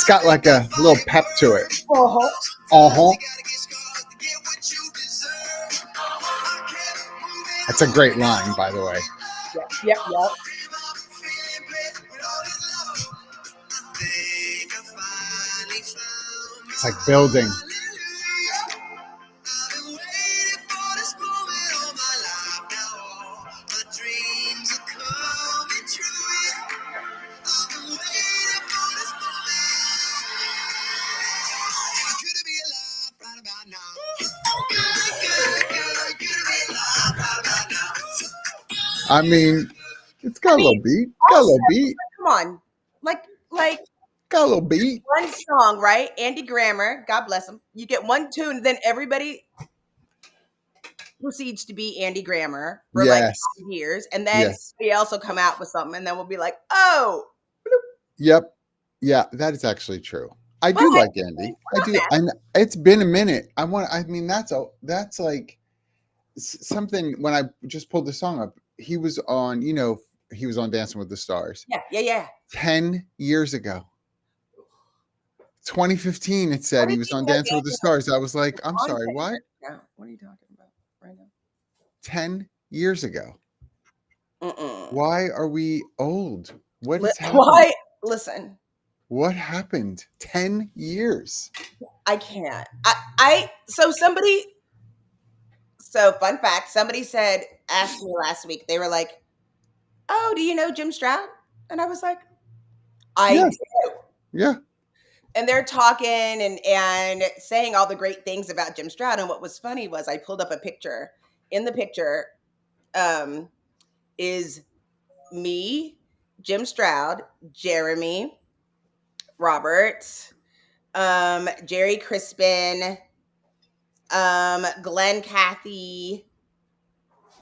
It's got like a little pep to it. Uh-huh. Uh-huh. That's a great line, by the way. Yep. It's like building. I mean, it's got a little beat. Got a little beat. Come on. Like Got a little beat. one song, right? Andy Grammer, God bless him. You get one tune, then everybody proceeds to be Andy Grammer for like Yes. 5 years, and then Yes. somebody else will come out with something, and then we'll be like, oh, Yep. Yeah, that is actually true. I do But- like Andy. I do. And it's been a minute. I mean, that's like something when I just pulled the song up. He was on, he was on Dancing with the Stars yeah. 10 years ago. 2015, it said he was on Dancing with the Stars. I was like, I'm sorry, what? Yeah. What are you talking about right now? 10 years ago. Mm-mm. Why are we old? What is happening? Why? Listen, What happened? 10 years. I can't. So fun fact, somebody asked me last week, they were like, oh, do you know Jim Stroud? And I was like, I Yeah. do. Yeah. And they're talking and saying all the great things about Jim Stroud. And what was funny was I pulled up a picture. In the picture is me, Jim Stroud, Jeremy, Robert, Jerry Crispin, Glenn Cathy,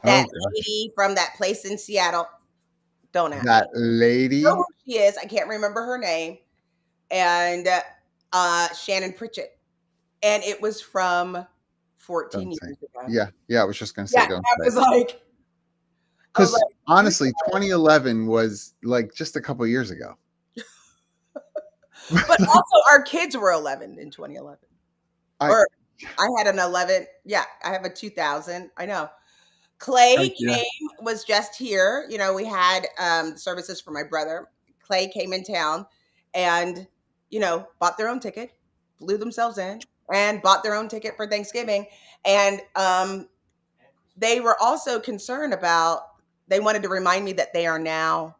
that lady from that place in Seattle. Don't ask That me. lady. I know who she is. I can't remember her name. And Shannon Pritchett. And it was from 14 Don't say. years ago. Yeah. I was just gonna say, don't I was like, because honestly, 2011 was like just a couple years ago. but also our kids were 11 in 2011. Or I had an 11. Yeah, I have a 2000. I know. Clay was just here. We had services for my brother. Clay came in town and, bought their own ticket, flew themselves in, and bought their own ticket for Thanksgiving. And they were also concerned they wanted to remind me that they are now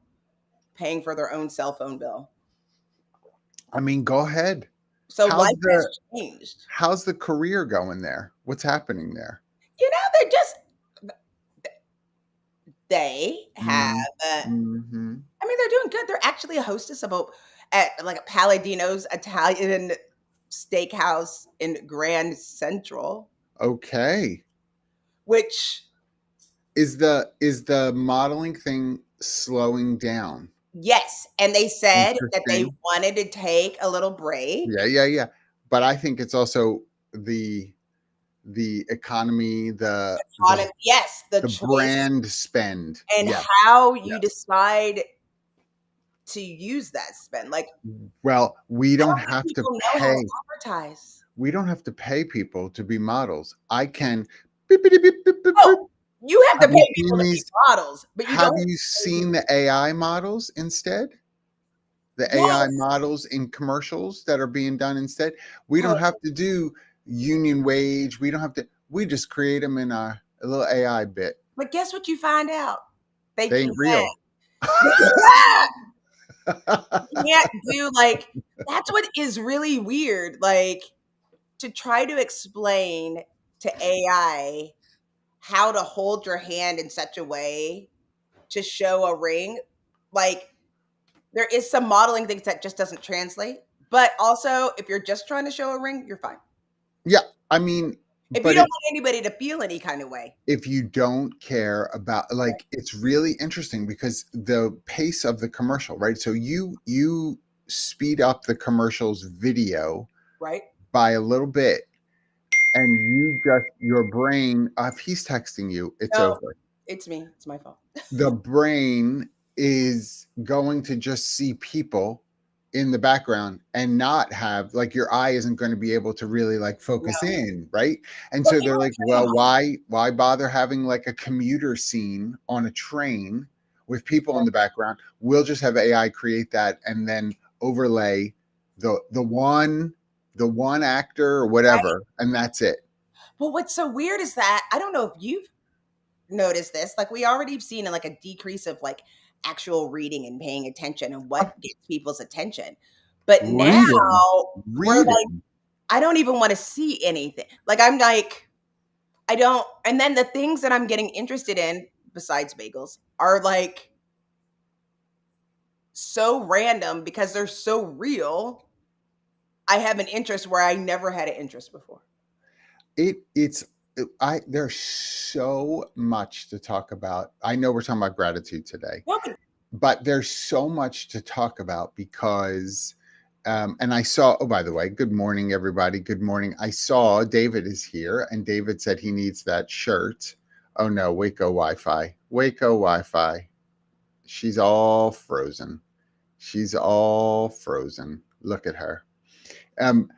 paying for their own cell phone bill. I mean, go ahead. So life has changed. How's the career going there? What's happening there? They have, I mean, they're doing good. They're actually a hostess at like a Palladino's Italian steakhouse in Grand Central. Okay. Which is the modeling thing slowing down? Yes. And they said that they wanted to take a little break. Yeah. But I think it's also the economy, the brand spend, and how you decide to use that spend. Like, well, we don't have to pay. Advertise. We don't have to pay people to be models. I can. You have to pay people to be models, but have you seen the AI models instead? The AI models in commercials that are being done instead. We don't have to do union wage. We don't have to. We just create them in a little AI bit. But guess what you find out? They ain't real. You can't do that's what is really weird. Like, to try to explain to AI how to hold your hand in such a way to show a ring. Like, there is some modeling things that just doesn't translate. But also, if you're just trying to show a ring, you're fine. Yeah. I mean, if you don't want anybody to feel any kind of way. If you don't care about, it's really interesting because the pace of the commercial, right? So you speed up the commercial's video, right, by a little bit, and your brain, if he's texting you, it's over. It's me. It's my fault. The brain is going to just see people in the background and not have, like, your eye isn't going to be able to really like focus No. in, right? And Well, so you they're know, like, well, why bother having like a commuter scene on a train with people in the background? We'll just have AI create that and then overlay the one actor or whatever, and that's it. well, what's so weird is that I don't know if you've noticed this. Like we already have seen like a decrease of like actual reading and paying attention and what gets people's attention. But now Reading, we're like, reading. I don't even want to see anything. Like I'm like, I don't. And then the things that I'm getting interested in, besides bagels, are like so random because they're so real. I have an interest where I never had an interest before. It's I there's so much to talk about. I know we're talking about gratitude today, Well, but but there's so much to talk about because and I saw, oh, by the way, good morning, everybody. Good morning. I saw David is here, and David said he needs that shirt. Oh no, Waco Wi-Fi. Waco Wi-Fi. She's all frozen. She's all frozen. Look at her. Um,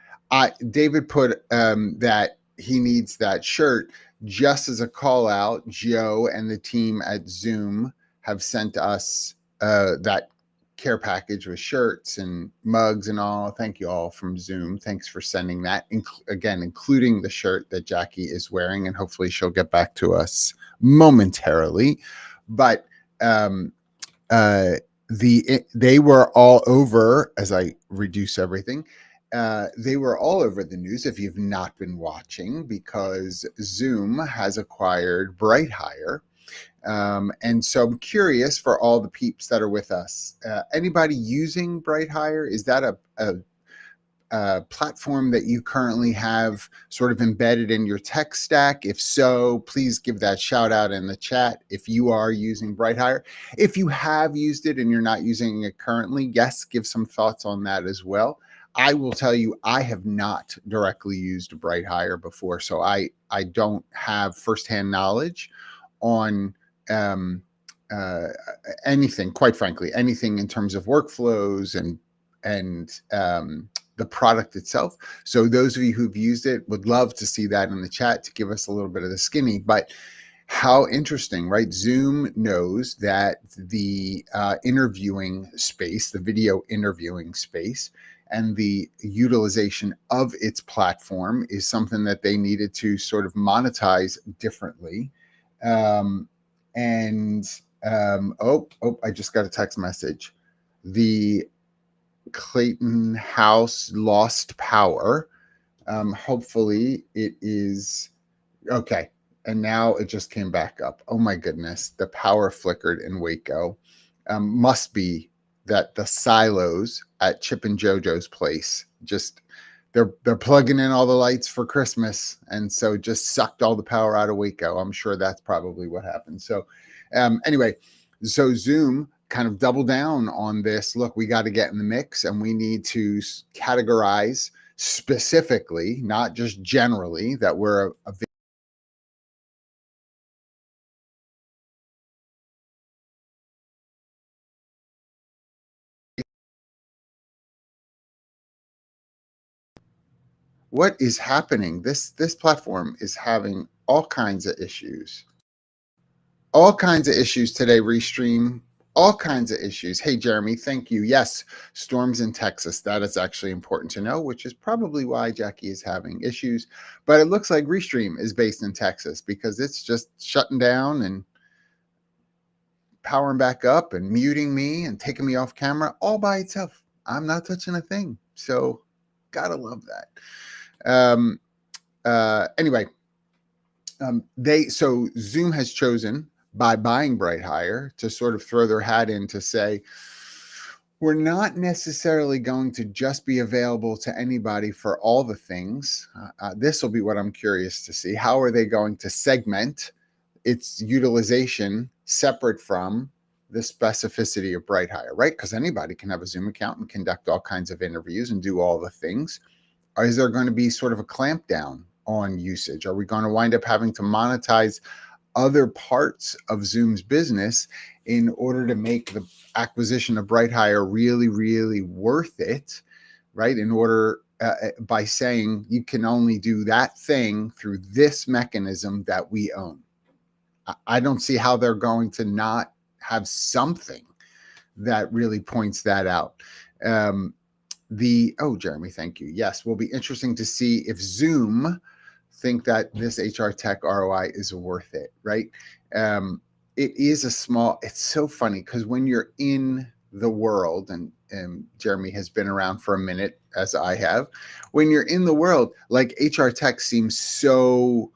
David put that he needs that shirt just as a call out. Joe and the team at Zoom have sent us that care package with shirts and mugs and all. Thank you all from Zoom. Thanks for sending that. Again, including the shirt that Jackie is wearing, and hopefully she'll get back to us momentarily. But they were all over as I reduce everything. They were all over the news if you've not been watching because Zoom has acquired BrightHire. And so I'm curious for all the peeps that are with us. Anybody using BrightHire? Is that a platform that you currently have sort of embedded in your tech stack? If so, please give that shout out in the chat if you are using BrightHire. If you have used it and you're not using it currently, yes, give some thoughts on that as well. I will tell you, I have not directly used BrightHire before, so I don't have firsthand knowledge on uh, anything. Quite frankly, anything in terms of workflows and the product itself. So those of you who've used it would love to see that in the chat to give us a little bit of the skinny. But how interesting, right? Zoom knows that the interviewing space, the video interviewing space, and the utilization of its platform is something that they needed to sort of monetize differently. And I just got a text message. The Clayton House lost power. Hopefully it is okay. And now it just came back up. Oh my goodness, the power flickered in Waco. Must be that the silos at Chip and JoJo's place just they're plugging in all the lights for Christmas, and so just sucked all the power out of Waco. I'm sure that's probably what happened. So anyway, so Zoom kind of double down on this. Look, we got to get in the mix and we need to categorize specifically, not just generally, that we're a what is happening. This platform is having all kinds of issues. All kinds of issues today, Restream. All kinds of issues. Hey, Jeremy, thank you. Yes, storms in Texas. That is actually important to know, which is probably why Jackie is having issues. But it looks like Restream is based in Texas because it's just shutting down and powering back up and muting me and taking me off camera all by itself. I'm not touching a thing. So, gotta love that. Anyway, so Zoom has chosen by buying BrightHire to sort of throw their hat in to say, we're not necessarily going to just be available to anybody for all the things. This will be what I'm curious to see. How are they going to segment its utilization separate from the specificity of BrightHire, right? Because anybody can have a Zoom account and conduct all kinds of interviews and do all the things. Or is there going to be sort of a clamp down on usage? Are we going to wind up having to monetize other parts of Zoom's business in order to make the acquisition of BrightHire really, really worth it, right? In order by saying you can only do that thing through this mechanism that we own. I don't see how they're going to not have something that really points that out. Jeremy, thank you. Yes, will be interesting to see if Zoom think that this HR tech ROI is worth it, right? It is it's so funny because when you're in the world, and Jeremy has been around for a minute, as I have, when you're in the world, like HR tech seems so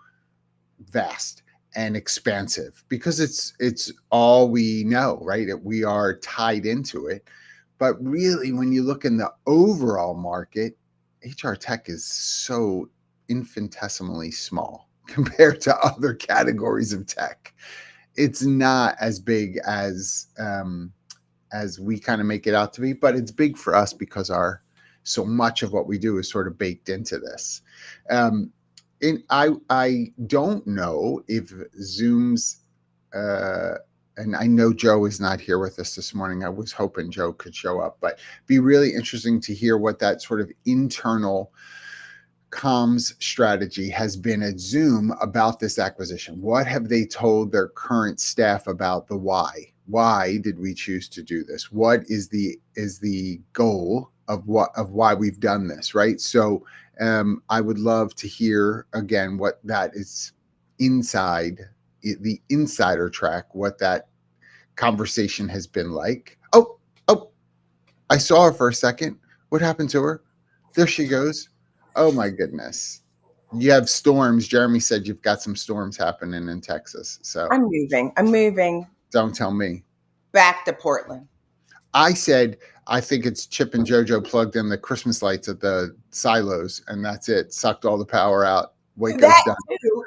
vast and expansive because it's all we know, right? We are tied into it. But really, when you look in the overall market, HR tech is so infinitesimally small compared to other categories of tech. It's not as big as we kind of make it out to be, but it's big for us because so much of what we do is sort of baked into this. I don't know if Zoom's and I know Joe is not here with us this morning. I was hoping Joe could show up, but be really interesting to hear what that sort of internal comms strategy has been at Zoom about this acquisition. What have they told their current staff about the why? Why did we choose to do this? What is the goal of why we've done this, right? So I would love to hear again what that is inside the insider track, what that conversation has been like. Oh, I saw her for a second. What happened to her? There she goes. Oh my goodness. You have storms. Jeremy said you've got some storms happening in Texas. So I'm moving. Don't tell me. Back to Portland. I said, I think it's Chip and JoJo plugged in the Christmas lights at the silos, and that's it. Sucked all the power out. Waco's done. Too.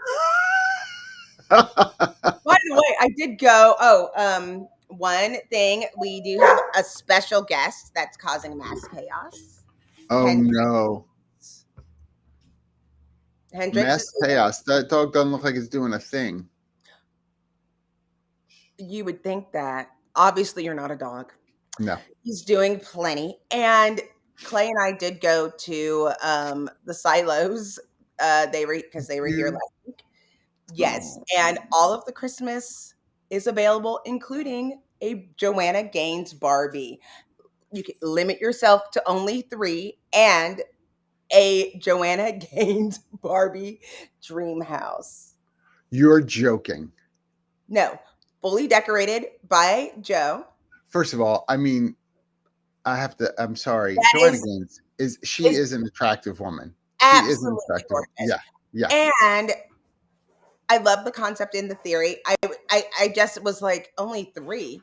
By the way, I did go. One thing, we do have a special guest that's causing mass chaos. Oh no. Hendrix mass chaos. That dog doesn't look like it's doing a thing. You would think that. Obviously, you're not a dog. No. He's doing plenty. And Clay and I did go to the silos. They were here last week. Yes. And all of the Christmas is available, including a Joanna Gaines Barbie. You can limit yourself to only 3 and a Joanna Gaines Barbie dream house. You're joking. No, fully decorated by Joe. First of all, I mean, I'm sorry. Joanna Gaines is an attractive woman. She is an attractive woman. Yeah. And I love the concept in the theory. I just was like, only 3.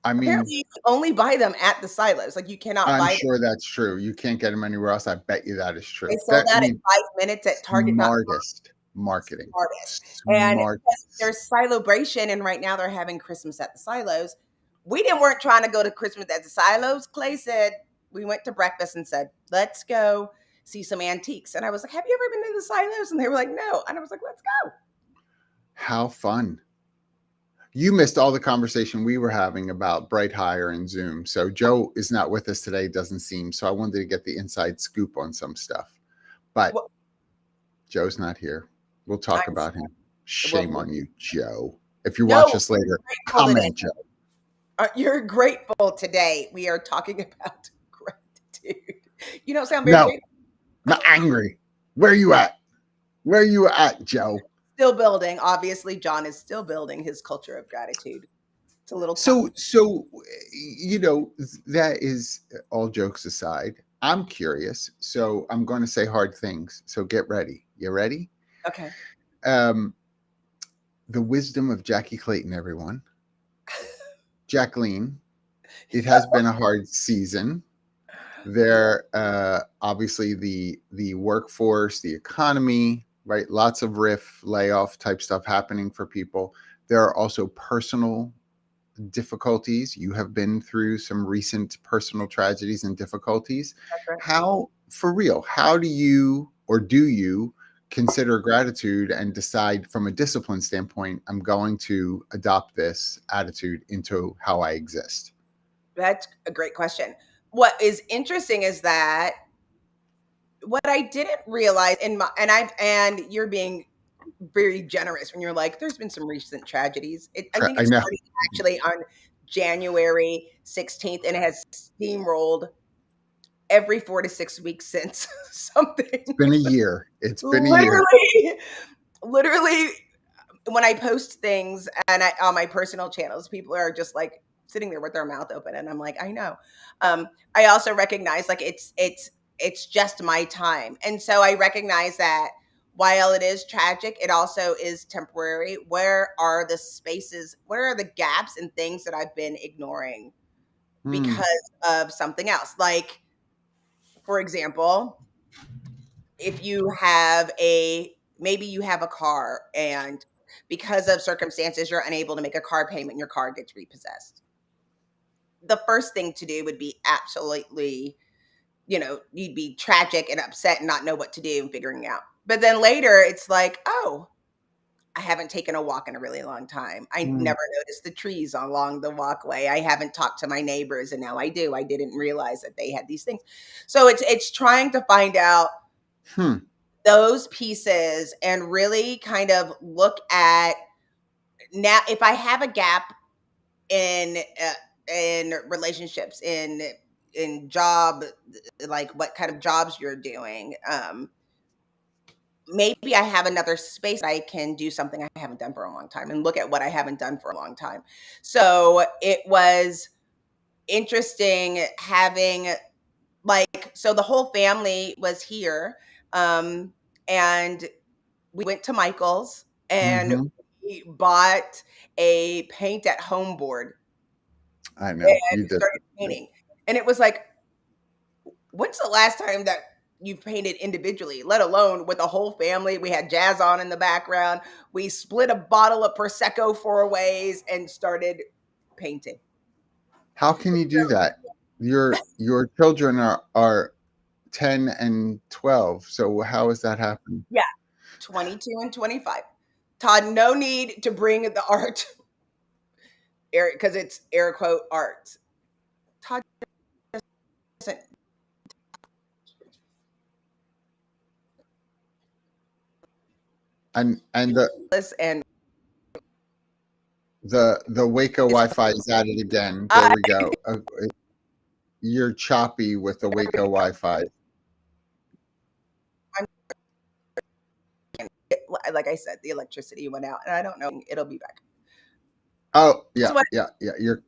I mean, apparently you can only buy them at the silos. Like, you cannot buy them. I'm sure that's true. You can't get them anywhere else. I bet you that is true. They sold out in 5 minutes at Target. Smartest marketing. And there's Silobration, and right now they're having Christmas at the silos. We weren't trying to go to Christmas at the silos. Clay said, we went to breakfast and said, let's go see some antiques. And I was like, have you ever been to the silos? And they were like, no. And I was like, let's go. How fun. You missed all the conversation we were having about BrightHire and Zoom. So Joe is not with us today, doesn't seem. So I wanted to get the inside scoop on some stuff. But Joe's not here. We'll talk about him. Shame on you, Joe. If you watch us later, comment, Joe. You're grateful today. We are talking about gratitude. You don't sound very grateful. Not angry. Where are you at? Where are you at, Joe? Still building. Obviously, John is still building his culture of gratitude. It's a little so that is, all jokes aside, I'm curious. So I'm going to say hard things. So get ready. You ready? Okay. The wisdom of Jackie Clayton, everyone. Jacqueline, it has been a hard season. There, obviously, the workforce, the economy, right? Lots of layoff type stuff happening for people. There are also personal difficulties. You have been through some recent personal tragedies and difficulties. Right. How, for real, how do you consider gratitude and decide from a discipline standpoint, I'm going to adopt this attitude into how I exist? That's a great question. What is interesting is that what I didn't realize and you're being very generous when you're like, there's been some recent tragedies. I think I it know. started actually on January 16th, and it has steamrolled every 4 to 6 weeks since something. It's been a year. It's been a year. Literally, when I post things on my personal channels, people are just like sitting there with their mouth open, and I'm like, I know. I also recognize like it's just my time, and so I recognize that while it is tragic, it also is temporary. Where are the spaces? Where are the gaps and things that I've been ignoring because of something else? Like, for example, if you have maybe you have a car and because of circumstances you're unable to make a car payment and your car gets repossessed. The first thing to do would be absolutely, you'd be tragic and upset and not know what to do and figuring out. But then later it's like, oh, I haven't taken a walk in a really long time. I never noticed the trees along the walkway. I haven't talked to my neighbors and now I do. I didn't realize that they had these things. So it's trying to find out those pieces and really kind of look at now if I have a gap in relationships in job, like what kind of jobs you're doing, maybe I have another space I can do something I haven't done for a long time and look at what I haven't done for a long time. So it was interesting having so the whole family was here, and we went to Michael's and we bought a paint at home board I know and you did. started painting. And it was like, when's the last time that you've painted individually, let alone with a whole family? We had jazz on in the background. We split a bottle of Prosecco 4 ways and started painting. How can you do that? Your children are 10 and 12. So how is that happening? Yeah, 22 and 25. Todd, no need to bring the art, because it's air quote art. Todd doesn't. And And the Waco Wi-Fi is at it again. There we go. You're choppy with the Waco Wi-Fi. Like I said, the electricity went out, and I don't know. It'll be back. Oh yeah, yeah. You're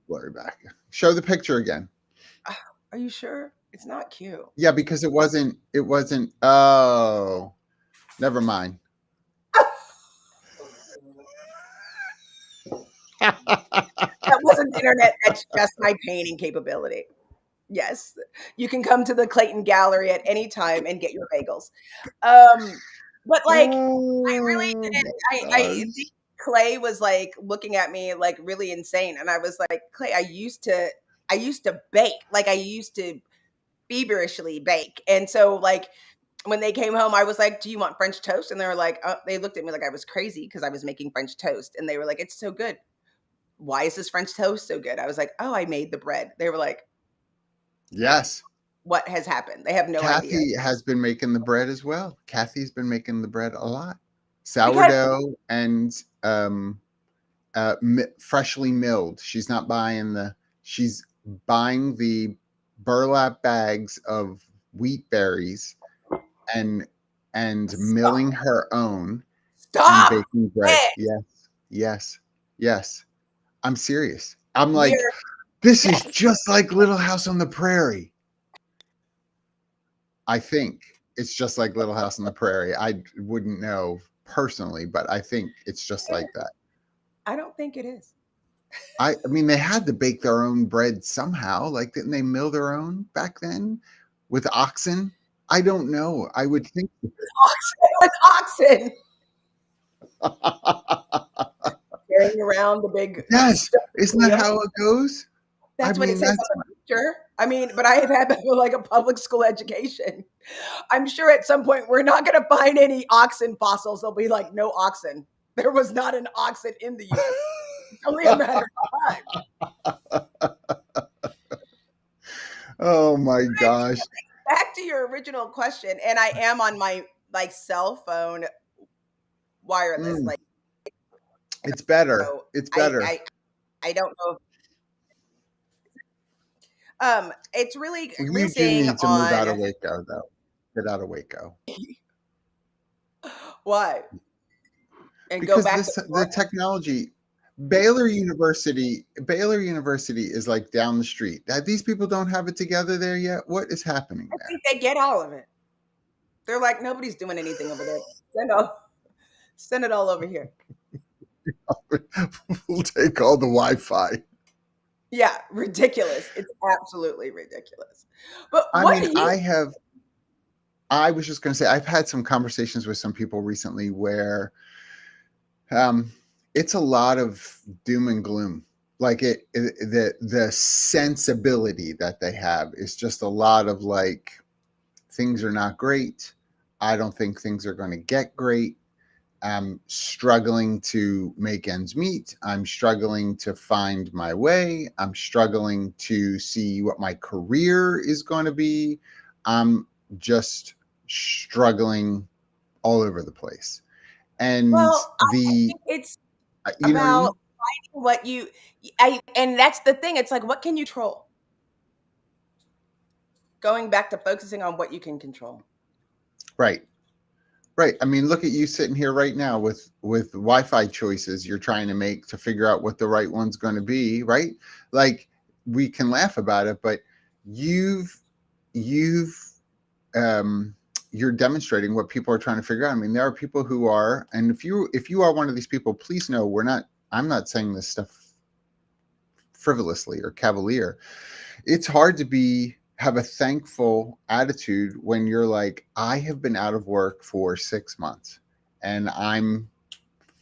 blurry back. Show the picture again. Are you sure? It's not cute. Yeah, because it wasn't. Oh, never mind. That wasn't the internet. That's just my painting capability. Yes, you can come to the Clayton Gallery at any time and get your bagels. But like, I really didn't. I think Clay was like looking at me like really insane, and I was like, Clay, I used to bake. Like I used to feverishly bake, and so like when they came home, I was like, "Do you want French toast?" And they were like, they looked at me like I was crazy because I was making French toast, and they were like, "It's so good. Why is this French toast so good?" I was like, "Oh, I made the bread." They were like, yes. What has happened? They have no idea. Kathy has been making the bread as well. Kathy's been making the bread a lot. Sourdough and freshly milled. She's not buying she's buying the burlap bags of wheat berries and milling her own and baking bread. Yes. I'm serious. I'm like, this is just like Little House on the Prairie. I think it's just like Little House on the Prairie. I wouldn't know personally, but I think it's just like that. I don't think it is. I mean, they had to bake their own bread somehow. Like, didn't they mill their own back then with oxen? I don't know. I would think with oxen. Carrying around the big. Yes, isn't that how it goes? That's what it says. Sure. I mean, but I have had like a public school education. I'm sure at some point we're not going to find any oxen fossils. There'll be like no oxen. There was not an oxen in the U.S. It's only a matter of time. Oh my gosh. Back to your original question, and I am on my like cell phone wireless. Mm, Like, it's better. so It's I better. I I don't know. It's really You do focusing need to move out of on Waco, though. Get out of Waco. what and go Because back to the technology, Baylor University is like down the street. These people don't have it together there yet. What is happening I there? think they get all of it. They're like, nobody's doing anything over there. Send it all over here. We'll take all the Wi-Fi. Yeah, ridiculous. It's absolutely ridiculous. But I what mean, do you I was just going to say, I've had some conversations with some people recently where um, it's a lot of doom and gloom. Like the sensibility that they have is just a lot of like, things are not great. I don't think things are going to get great. I'm struggling to make ends meet. I'm struggling to find my way. I'm struggling to see what my career is going to be. I'm just struggling all over the place. And well, I the, think it's you know what I about mean? what you I and that's the thing. It's like what can you control? Going back to focusing on what you can control. Right. Right. I mean, look at you sitting here right now with Wi-Fi choices you're trying to make to figure out what the right one's going to be, right? Like we can laugh about it, but you've you've um you're demonstrating what people are trying to figure out. I mean, there are people who are, and if you are one of these people, please know I'm not saying this stuff frivolously or cavalier. It's hard to have a thankful attitude when you're like, I have been out of work for 6 months and I'm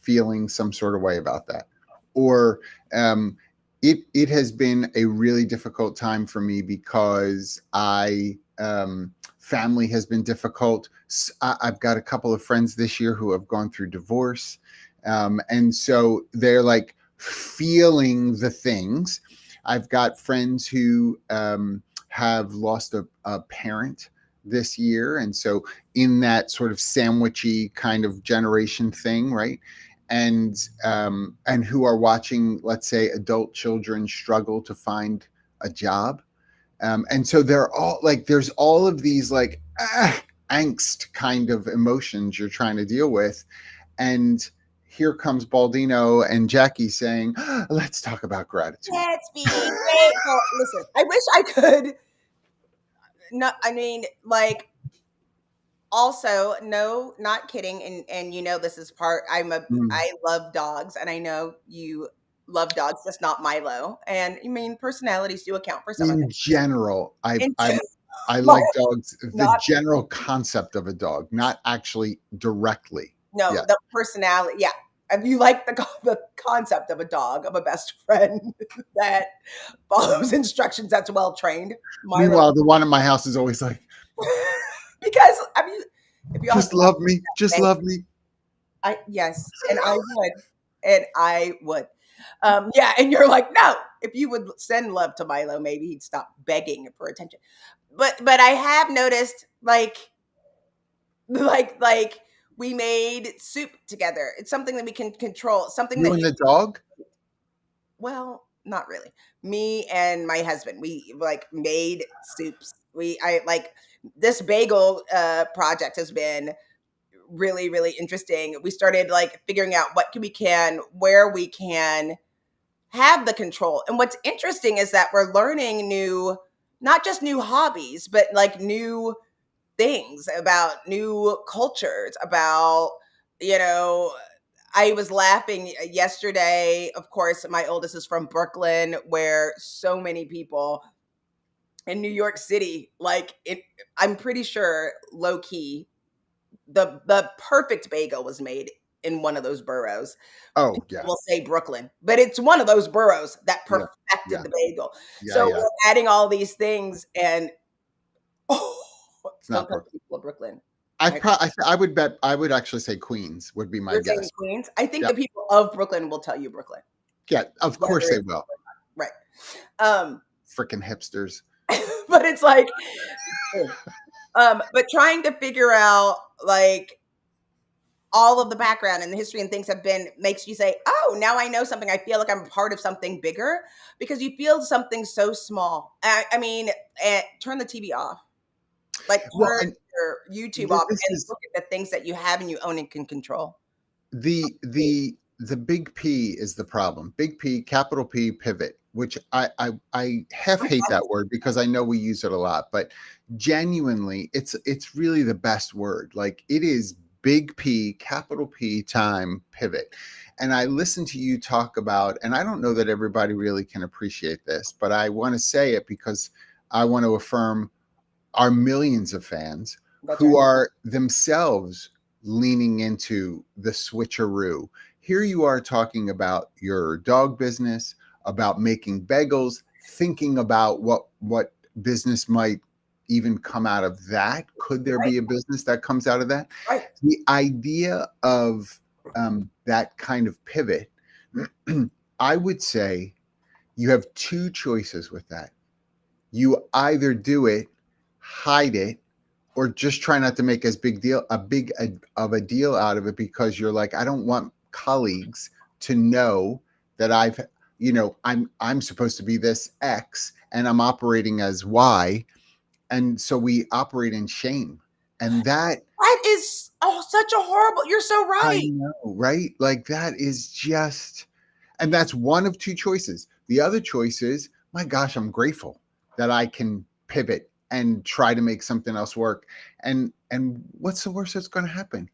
feeling some sort of way about that. Or it has been a really difficult time for me because family has been difficult. I've got a couple of friends this year who have gone through divorce. And so they're like feeling the things. I've got friends who have lost a parent this year. And so in that sort of sandwichy kind of generation thing, right? And who are watching, let's say, adult children struggle to find a job. And so they're all like, there's all of these like angst kind of emotions you're trying to deal with. And here comes Baldino and Jackie saying, let's talk about gratitude. Let's be grateful. Listen, I wish I could. No, I mean, like, also, no, not kidding. And this is part. Mm. I love dogs, and I know you love dogs, just not Milo. And I mean, personalities do account for some of In it. general, And I my, like dogs, the not general concept of a dog, not actually directly. no, Yeah. the personality. Yeah, if you like the concept of a dog, of a best friend that follows instructions, that's well trained. Milo, Meanwhile, the one in my house is always like, because I mean, if you have just love me, just love me. yes, and I would. Yeah, and you're like, no. If you would send love to Milo, maybe he'd stop begging for attention. But I have noticed, like we made soup together. It's something that we can control. Something You that and the dog? well, not really. Me and my husband, we like made soups. I like this bagel project has been really, really interesting. We started like figuring out where we can have the control. And what's interesting is that we're learning not just new hobbies, but like new things about new cultures, about, you know, I was laughing yesterday. Of course, my oldest is from Brooklyn, where so many people in New York City, I'm pretty sure low key, the perfect bagel was made in one of those boroughs. Oh, People yeah. will say Brooklyn, but it's one of those boroughs that Yeah. perfected Yeah. the bagel. Yeah. So Yeah. we're adding all these things, and It's don't not come to Brooklyn. people of Brooklyn. I would bet, I would actually say Queens would be my You're saying guess. Queens? I think Yeah. the people of Brooklyn will tell you Brooklyn, Yeah. Of whether course they it's will. right. Um, Freaking hipsters. but it's like, but trying to figure out like all of the background and the history and things have been makes you say, oh, now I know something. I feel like I'm a part of something bigger because you feel something so small. I mean, turn the TV off, like Well, turn and your YouTube off this and is look at the things that you have and you own and can control. the big P is the problem. Big P, capital P, pivot, which I half hate that word because I know we use it a lot, but genuinely, it's really the best word. Like it is big P, capital P time pivot. And I listen to you talk about, and I don't know that everybody really can appreciate this, but I want to say it because I want to affirm our millions of fans That's who right. are themselves leaning into the switcheroo. Here you are talking about your dog business, about making bagels, thinking about what business might even come out of that. Could there Right. be a business that comes out of that? Right. The idea of that kind of pivot, I would say you have two choices with that. You either do it, hide it, or just try not to make as big of a deal out of it because you're like, I don't want colleagues to know that I'm supposed to be this X and I'm operating as Y. And so we operate in shame. And that That is such a horrible. You're so I right. know, right? Like that is just, and that's one of two choices. The other choice is, my gosh, I'm grateful that I can pivot and try to make something else work. And what's the worst that's going to happen?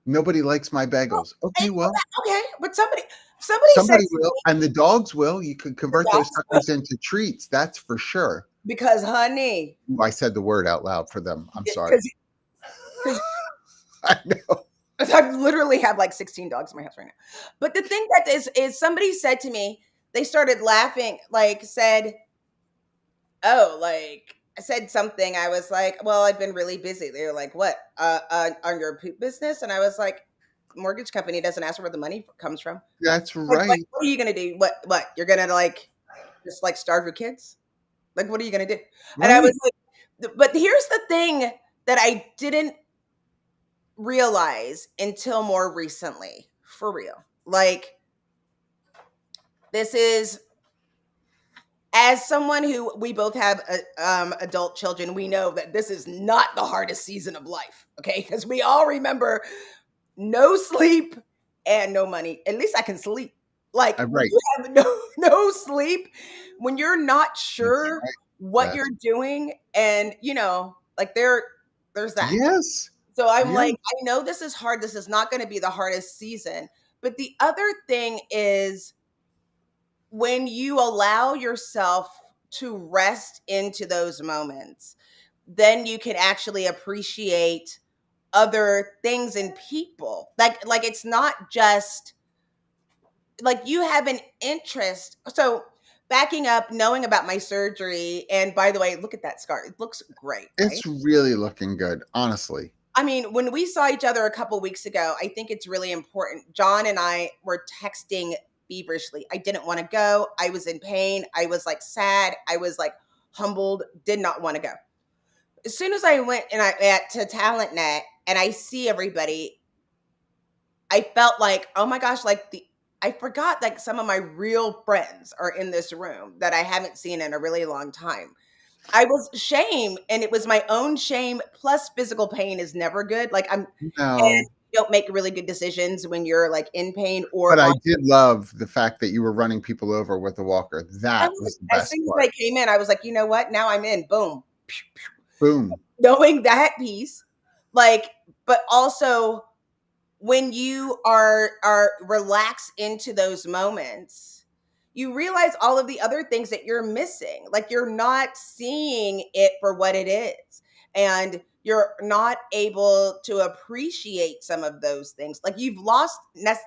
Nobody likes my Well, bagels. Okay, well, okay, but somebody said somebody to will, me, and the dogs will. You can the convert those dogs, suckers into treats. That's for sure. because honey, Ooh, I said the word out loud for them. I'm sorry. because I know. I literally have like 16 dogs in my house right now. But the thing that is somebody said to me, they started laughing, like said, oh, like I said something. I was like, well, I've been really busy. They were like, what? On your poop business? And I was like, mortgage company doesn't ask where the money comes from. That's Like, right. what are you gonna do? What? You're gonna like just like starve your kids? Like, what are you gonna do? And I was Right. like, but here's the thing that I didn't realize until more recently, for real. Like, this is as someone who we both have adult children, we know that this is not the hardest season of life. Okay, because we all remember no sleep and no money. At least I can sleep. Like when Right. you have no sleep, when you're not That's sure right. what you're That's doing, and like there's that. yes. So I'm Yeah. like, I know this is hard. This is not going to be the hardest season. But the other thing is when you allow yourself to rest into those moments, then you can actually appreciate other things and people. Like it's not just like you have an interest. So backing up, knowing about my surgery, and by the way, look at that scar. It looks great, right? It's really looking good, honestly. I mean, when we saw each other a couple weeks ago, I think it's really important. John and I were texting feverishly. I didn't want to go. I was in pain. I was like sad. I was like humbled, did not want to go. As soon as I went and to TalentNet and I see everybody, I felt like, oh my gosh, I forgot like some of my real friends are in this room that I haven't seen in a really long time. I was shame, and it was my own shame plus physical pain is never good. Like and No, you don't make really good decisions when you're like in pain but or I on. did love the fact that you were running people over with a walker. I That was, was the as best soon as part. I came in, I was like, you know what? Now I'm in. Boom. Boom. Knowing that piece, like, but also when you are relaxed into those moments, you realize all of the other things that you're missing. Like you're not seeing it for what it is. And you're not able to appreciate some of those things. Like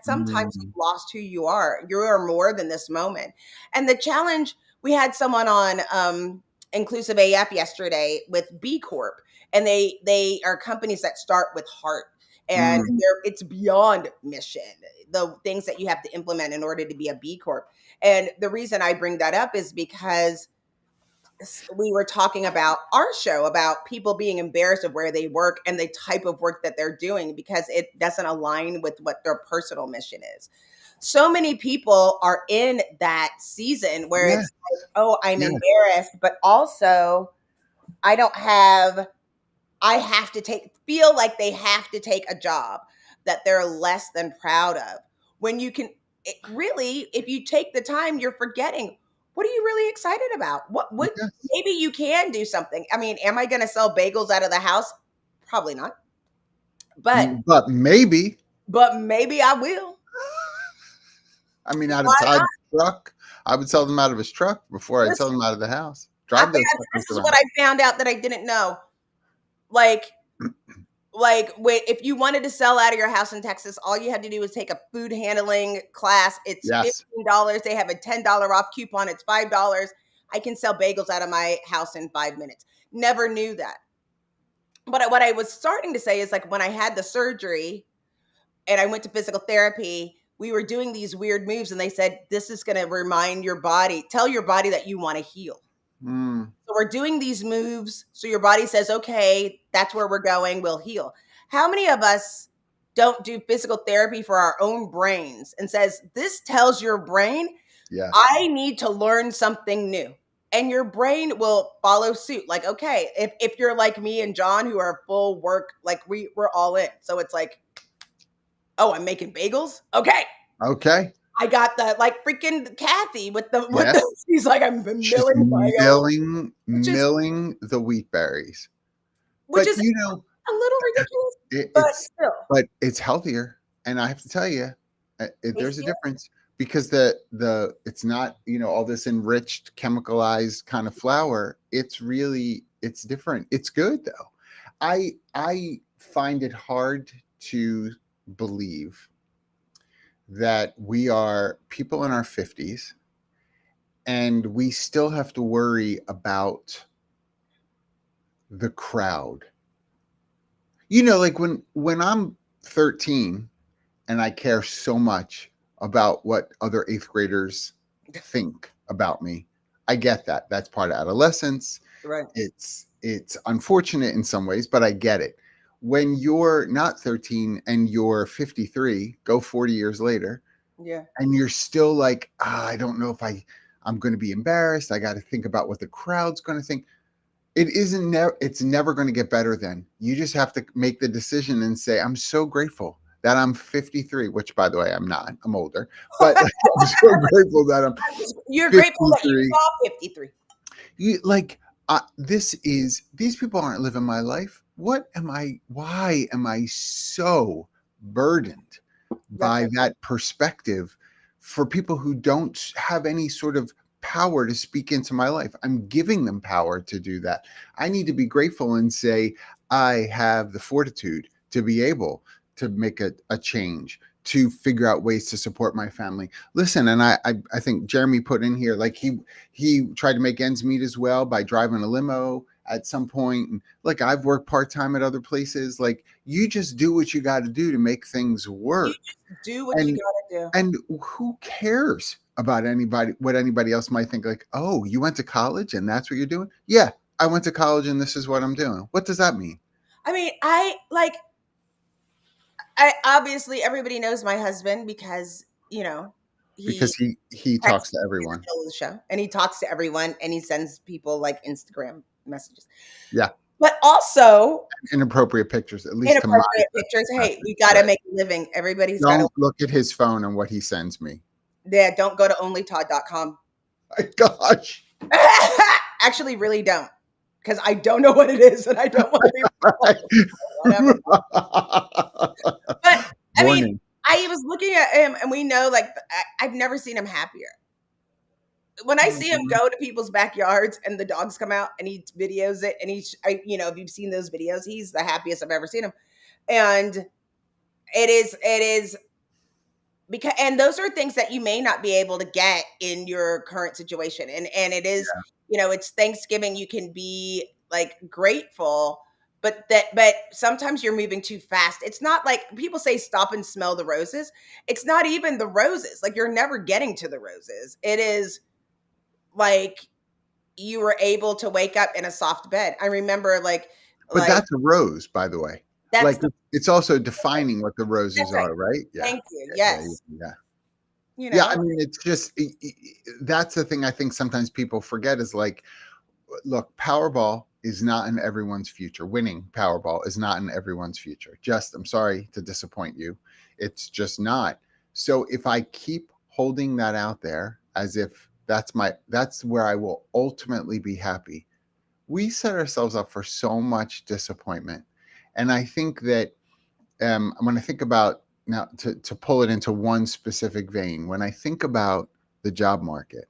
sometimes Mm. you've lost who you are. You are more than this moment. And the challenge, we had someone on Inclusive AF yesterday with B Corp, and they are companies that start with heart, and Mm. it's beyond mission, the things that you have to implement in order to be a B Corp. And the reason I bring that up is because we were talking about our show about people being embarrassed of where they work and the type of work that they're doing because it doesn't align with what their personal mission is. So many people are in that season where Yeah. it's like, oh, I'm Yeah. embarrassed, but also I don't have, I have to feel like they have to take a job that they're less than proud of. When you can, really, if you take the time, you're forgetting, what are you really excited about? What, Yes. maybe you can do something. I mean, am I going to sell bagels out of the house? Probably not. But maybe. But maybe I will. I mean, out of Why not? Todd's truck, I would sell them out of his truck before I sell Listen, them out of the house. Drive those this suckers is what around. I found out that I didn't know. Like, if you wanted to sell out of your house in Texas, all you had to do was take a food handling class. It's Yes. $15. They have a $10 off coupon. It's $5. I can sell bagels out of my house in 5 minutes. Never knew that. But what I was starting to say is, like, when I had the surgery and I went to physical therapy, we were doing these weird moves, and they said, this is going to remind your body, tell your body that you want to heal. Mm. So we're doing these moves. So your body says, okay, that's where we're going. We'll heal. How many of us don't do physical therapy for our own brains and says, this tells your brain, Yes. I need to learn something new. And your brain will follow suit. Like, okay, if you're like me and John, who are full work, like we're all in. So it's like, oh, I'm making bagels. Okay. Okay. I got the, like, freaking Kathy with the Yes. she's like, I'm She's milling milling the wheat berries. which But is you know, a little ridiculous, but still. but it's healthier, and I have to tell you, there's a Tastier? difference because it's not, all this enriched, chemicalized kind of flour. It's different. It's good though. I find it hard to believe that we are people in our 50s and we still have to worry about the crowd. Like when I'm 13 and I care so much about what other 8th graders think about me. I get that. That's part of adolescence. Right. It's unfortunate in some ways, but I get it. When you're not 13 and you're 53, go 40 years later, Yeah. and you're still like, I don't know if I'm going to be embarrassed. I got to think about what the crowd's going to think. It's never going to get better then. You just have to make the decision and say, I'm so grateful that I'm 53, which by the way, I'm not. I'm older, but I'm so grateful that I'm You're 53. grateful that you saw 53. These people aren't living my life. Why am I so burdened by that perspective for people who don't have any sort of power to speak into my life? I'm giving them power to do that. I need to be grateful and say, I have the fortitude to be able to make a change, to figure out ways to support my family. Listen, and I think Jeremy put in here, like he tried to make ends meet as well by driving a limo at some point. And like, I've worked part-time at other places. Like, you just do what you got to do to make things work. You just do what you got to do. And who cares about what anybody else might think? Like, oh, you went to college and that's what you're doing? Yeah, I went to college and this is what I'm doing. What does that mean? I mean, I obviously everybody knows my husband because, Because he talks to everyone. The show, and he talks to everyone, and he sends people like Instagram messages. Yeah. But also inappropriate pictures, at least inappropriate pictures. Hey, we got to make a living. Everybody's got to Don't look at his phone and what he sends me. Yeah, don't go to onlytodd.com. My gosh. Actually, really don't. Because I don't know what it is, and I don't want to be whatever. But I mean, I was looking at him, and we know, like, I've never seen him happier. when I see him go to people's backyards and the dogs come out and he videos it, and if you've seen those videos, he's the happiest I've ever seen him. And it is because, and those are things that you may not be able to get in your current situation. And it is, it's Thanksgiving. You can be like grateful, but sometimes you're moving too fast. It's not like people say stop and smell the roses. It's not even the roses. Like, you're never getting to the roses. It is like you were able to wake up in a soft bed. I remember But that's a rose, by the way. That's it's also defining what the roses are, right? Yeah. Thank you. Yes. Yeah. I mean, it's just, that's the thing I think sometimes people forget is like, look, Powerball is not in everyone's future. Winning Powerball is not in everyone's future. I'm sorry to disappoint you. It's just not. So if I keep holding that out there as if that's where I will ultimately be happy, we set ourselves up for so much disappointment. And I think that when I think about now, to pull it into one specific vein, when I think about the job market,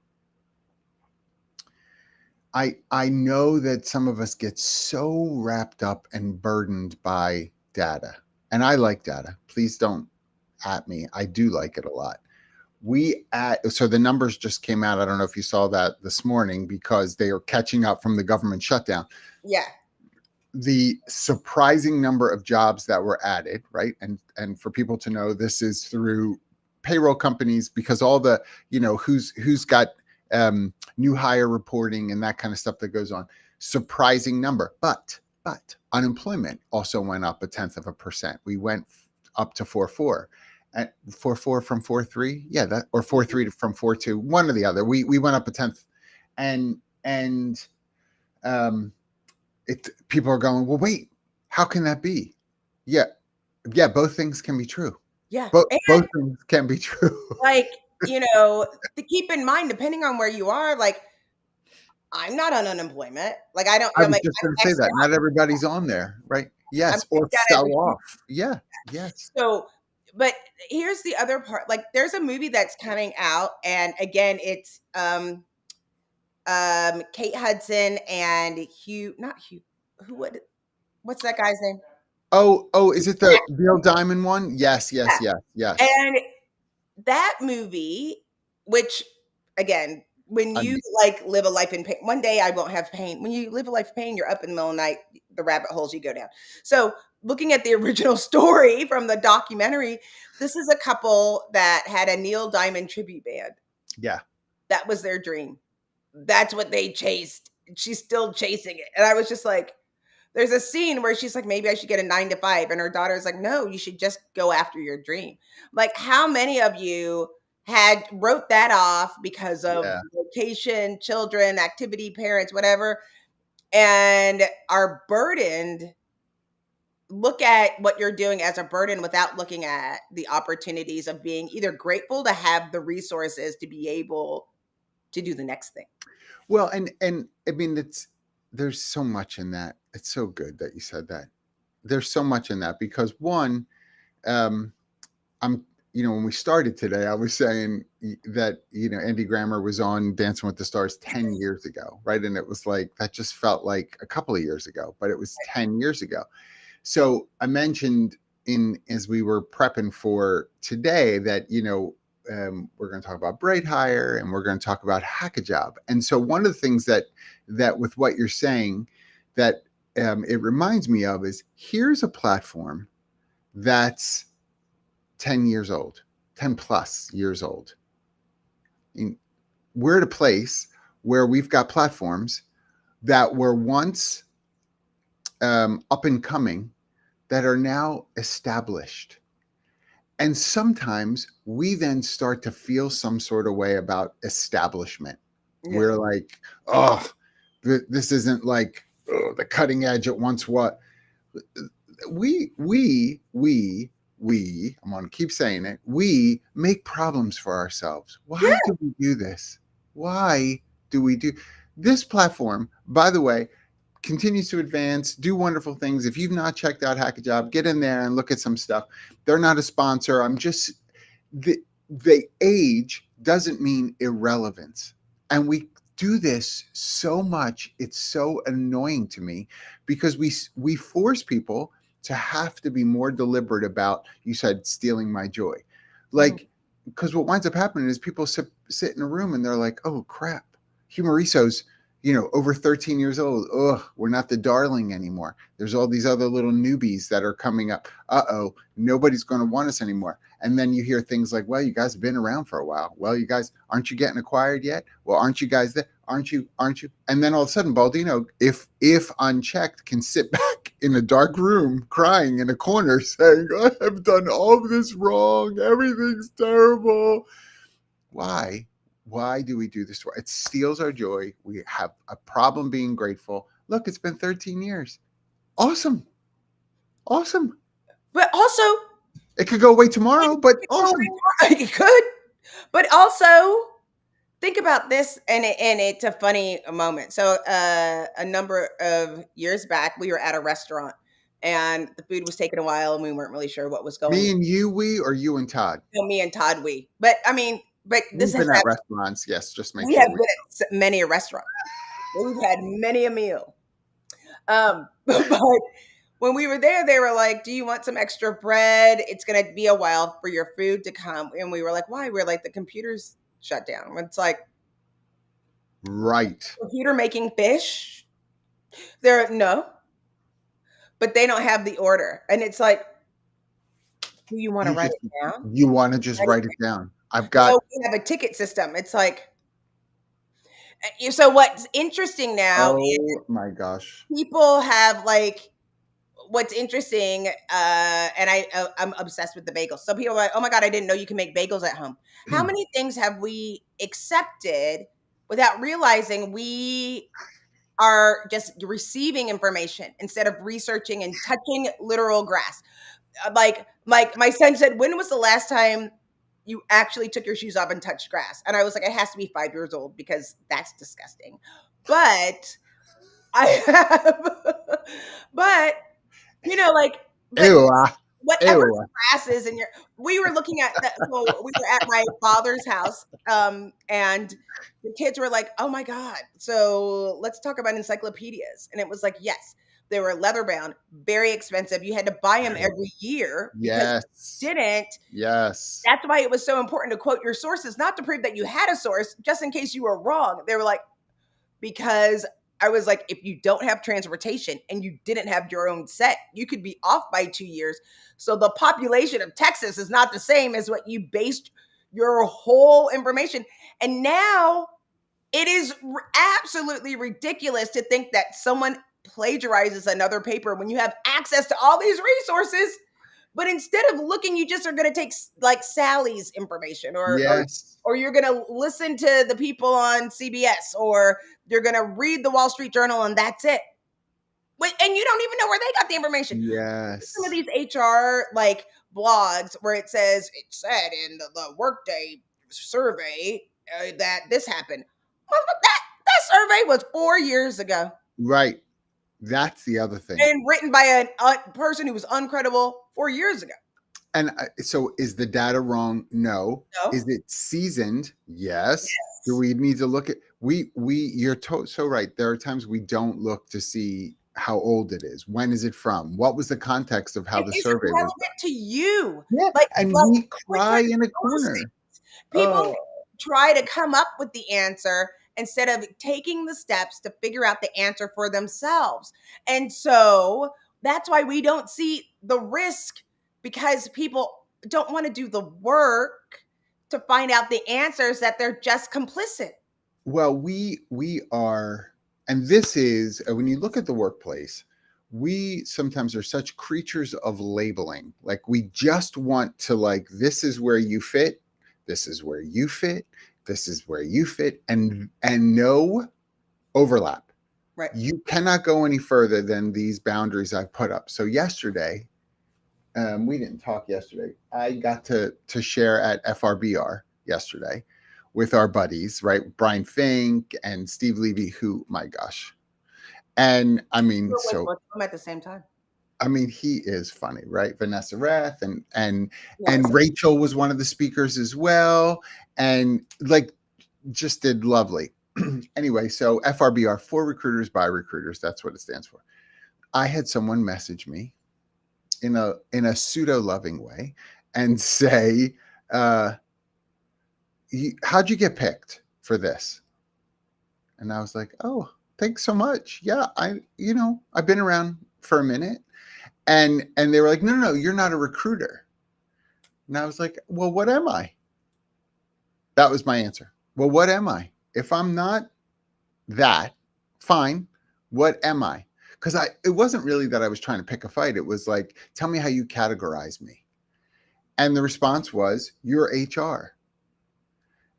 I know that some of us get so wrapped up and burdened by data. And I like data. Please don't at me. I do like it a lot. So the numbers just came out. I don't know if you saw that this morning, because they are catching up from the government shutdown. Yeah. The surprising number of jobs that were added, right? And for people to know, this is through payroll companies, because all the, who's got new hire reporting and that kind of stuff that goes on. Surprising number. But unemployment also went up 0.1%. We went up to 4.4. At 4.4 from 4.3, or 4.3 from 4.2, one or the other. We went up 0.1, and people are going, well, wait, how can that be? Yeah, both things can be true. Yeah, both things can be true. Like, to keep in mind, depending on where you are, like, I'm not on unemployment. Like, I was just going to say that not everybody's on there, right? Yes, or fell off. Yeah, yes. So. But here's the other part. Like, there's a movie that's coming out, and again, it's Kate Hudson and what's that guy's name? Oh, is it the Neil Diamond one? Yes. And that movie, which, again, when you live a life in pain, one day I won't have pain. When you live a life of pain, you're up in the middle of the night, the rabbit holes you go down. So looking at the original story from the documentary, this is a couple that had a Neil Diamond tribute band. Yeah. That was their dream. That's what they chased. She's still chasing it. And I was just like, there's a scene where she's like, maybe I should get a 9 to 5. And her daughter's like, no, you should just go after your dream. Like, how many of you wrote that off because of location, children, activity, parents, whatever, and are burdened? Look at what you're doing as a burden without looking at the opportunities of being either grateful to have the resources to be able to do the next thing. Well, and I mean, there's so much in that. It's so good that you said that. There's so much in that, because one, when we started today, I was saying that, Andy Grammer was on Dancing with the Stars 10 years ago, right? And it was like, that just felt like a couple of years ago, but it was 10 years ago. So I mentioned as we were prepping for today that, we're going to talk about BrightHire, and we're going to talk about HackAJob. And so one of the things that with what you're saying that it reminds me of is, here's a platform that's 10 years old, 10 plus years old. We're at a place where we've got platforms that were once up and coming that are now established. And sometimes we then start to feel some sort of way about establishment. Yeah. We're like, oh, this isn't like the cutting edge it once was. We, I'm going to keep saying it, we make problems for ourselves. Why do we do this? Why do we do this? Platform, by the way, continues to advance, do wonderful things. If you've not checked out HackAJob, get in there and look at some stuff. They're not a sponsor. I'm just, the age doesn't mean irrelevance. And we do this so much. It's so annoying to me because we force people to have to be more deliberate about, you said, stealing my joy. Like, because what winds up happening is people sit in a room and they're like, oh crap, Humoriso's, over 13 years old. Ugh, we're not the darling anymore. There's all these other little newbies that are coming up. Uh-oh, nobody's going to want us anymore. And then you hear things like, well, you guys have been around for a while. Well, you guys, aren't you getting acquired yet? Well, aren't you guys there? Aren't you? And then all of a sudden, Baldino, if unchecked, can sit back in a dark room crying in a corner saying, I have done all of this wrong. Everything's terrible. Why? Why do we do this? It steals our joy. We have a problem being grateful. Look, it's been 13 years. Awesome. But also, it could go away tomorrow, but awesome. It could. But also, think about this, and it's a funny moment. So a number of years back, we were at a restaurant, and the food was taking a while, and we weren't really sure what was going on. Me and you, or you and Todd? No, me and Todd, we. But I mean, this has been at restaurants, yes. Just make we sure have been at many a restaurant. We've had many a meal. But when we were there, they were like, do you want some extra bread? It's going to be a while for your food to come. And we were like, why? We're like, the computer's shut down. It's like, right. Computer making fish? No. But they don't have the order. And it's like, do you want to write it down? You want to just write it down. I've got. We have a ticket system. It's like, so what's interesting now? Oh my gosh. People have like, what's interesting, and I'm obsessed with the bagels. So people are like, oh my God, I didn't know you can make bagels at home. How many things have we accepted without realizing we are just receiving information instead of researching and touching literal grass? Like my son said, when was the last time you actually took your shoes off and touched grass? And I was like, it has to be 5 years old because that's disgusting. But I have, but like whatever grass is in we were looking at that. So we were at my father's house, and the kids were like, oh my God, so let's talk about encyclopedias. And it was like, yes, they were leather bound, very expensive. You had to buy them every year. Yes. Didn't. Yes. That's why it was so important to quote your sources, not to prove that you had a source, just in case you were wrong. They were like, because I was like, if you don't have transportation and you didn't have your own set, you could be off by 2 years. So the population of Texas is not the same as what you based your whole information. And now it is absolutely ridiculous to think that someone plagiarizes another paper when you have access to all these resources. But instead of looking, you just are going to take like Sally's information or you're going to listen to the people on CBS, or you're going to read the Wall Street Journal, and that's it. And you don't even know where they got the information. Yes. Some of these HR like blogs where it says, it said in the Workday survey that this happened. That survey was 4 years ago. Right. That's the other thing. And written by a person who was uncredible 4 years ago. And so is the data wrong? No. Is it seasoned? Yes. Do we need to look at you're so right. There are times we don't look to see how old it is. When is it from? What was the context of how the survey was done? To you. Yeah. And we cry in a corner. People try to come up with the answer instead of taking the steps to figure out the answer for themselves. And so that's why we don't see the risk, because people don't want to do the work to find out the answers, that they're just complicit. Well, we are, and this is, when you look at the workplace, we sometimes are such creatures of labeling. Like we just want to like, this is where you fit. This is where you fit. This is where you fit, and no overlap. Right. You cannot go any further than these boundaries I've put up. So yesterday, we didn't talk yesterday. I got to share at FRBR yesterday with our buddies, right? Brian Fink and Steve Levy, who, my gosh. And I mean, so them at the same time. I mean, he is funny, right? Vanessa Rath and Rachel was one of the speakers as well. And like, just did lovely. Anyway, so FRBR, for recruiters by recruiters, that's what it stands for. I had someone message me in a pseudo loving way and say, how'd you get picked for this? And I was like, oh, thanks so much. Yeah, I've been around for a minute. And they were like, no, you're not a recruiter. And I was like, well, what am I? That was my answer. Well, what am I? If I'm not that, fine. What am I? Because it wasn't really that I was trying to pick a fight. It was like, tell me how you categorize me. And the response was, you're HR.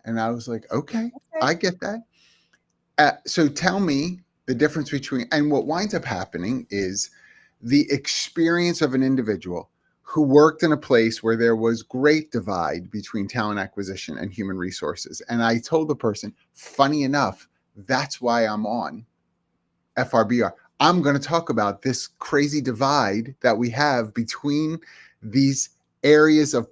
And I was like, okay. I get that. So tell me the difference between, and what winds up happening is the experience of an individual who worked in a place where there was great divide between talent acquisition and human resources. And I told the person, funny enough, that's why I'm on FRBR. I'm going to talk about this crazy divide that we have between these areas of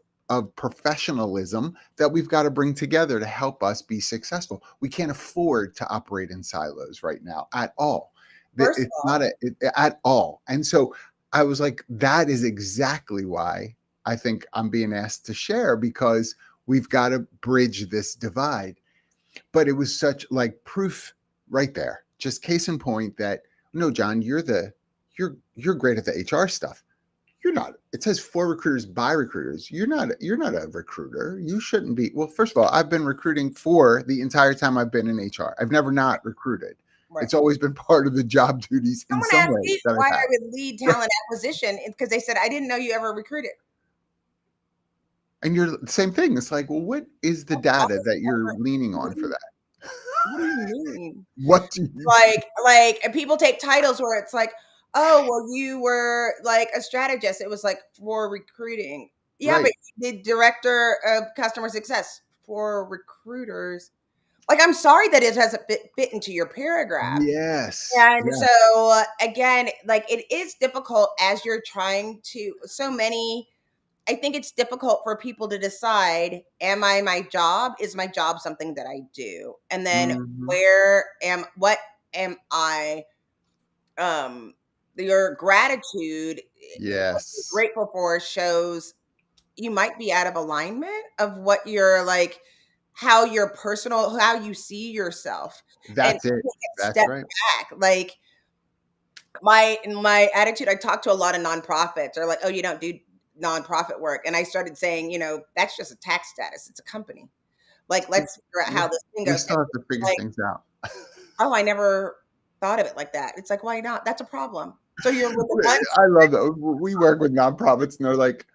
professionalism that we've got to bring together to help us be successful. We can't afford to operate in silos right now at all. It's not at all. And so I was like, that is exactly why I think I'm being asked to share, because we've got to bridge this divide. But it was such like proof right there, just case in point that, no, John, you're great at the HR stuff. You're not. It says for recruiters by recruiters. You're not a recruiter. You shouldn't be. Well, first of all, I've been recruiting for the entire time I've been in HR. I've never not recruited. Right. It's always been part of the job duties in some way. Why I would lead talent acquisition, because they said, I didn't know you ever recruited. And you're the same thing. It's like, well, what is the data that you're leaning on for that? What do you mean? What do you like and people take titles where it's like, oh, well, you were like a strategist. It was like for recruiting. Yeah, right. But the director of customer success for recruiters. Like, I'm sorry that it hasn't fit into your paragraph. Yes. And so again, like, it is difficult as you're trying to, I think it's difficult for people to decide, am I my job? Is my job something that I do? And then what am I, your gratitude, yes, what you're grateful for shows you might be out of alignment of what you're like, how you see yourself. That's it. That's right. Back. Like my attitude, I talk to a lot of nonprofits. They're like, oh, you don't do nonprofit work. And I started saying, that's just a tax status. It's a company. Like, let's figure out how this thing goes. We still have to figure things out. Oh, I never thought of it like that. It's like, why not? That's a problem. So you're with the ones. I love that. We work with nonprofits and they're like,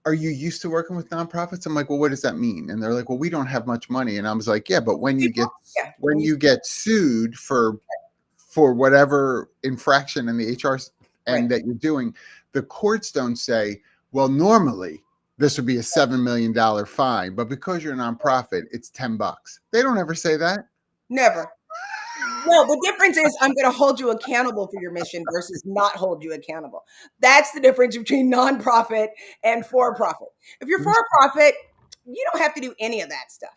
are you used to working with nonprofits? I'm like, well, what does that mean? And they're like, well, we don't have much money. And I was like, yeah, but when you get sued for whatever infraction in the HR and that you're doing, the courts don't say, well, normally this would be a $7 million fine, but because you're a nonprofit, it's $10. They don't ever say that. Never. No, the difference is I'm going to hold you accountable for your mission versus not hold you accountable. That's the difference between nonprofit and for-profit. If you're for-profit, you don't have to do any of that stuff.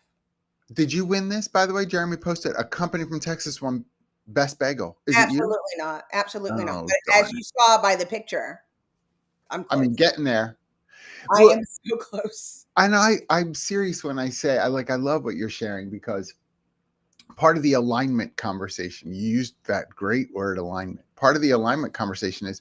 Did you win this, by the way? Jeremy posted a company from Texas won Best Bagel. Is it you? Absolutely not. Absolutely not. But as you saw by the picture, I mean, getting there. I am so close. And I'm serious when I say I love what you're sharing, because part of the alignment conversation, you used that great word, alignment. Part of the alignment conversation is,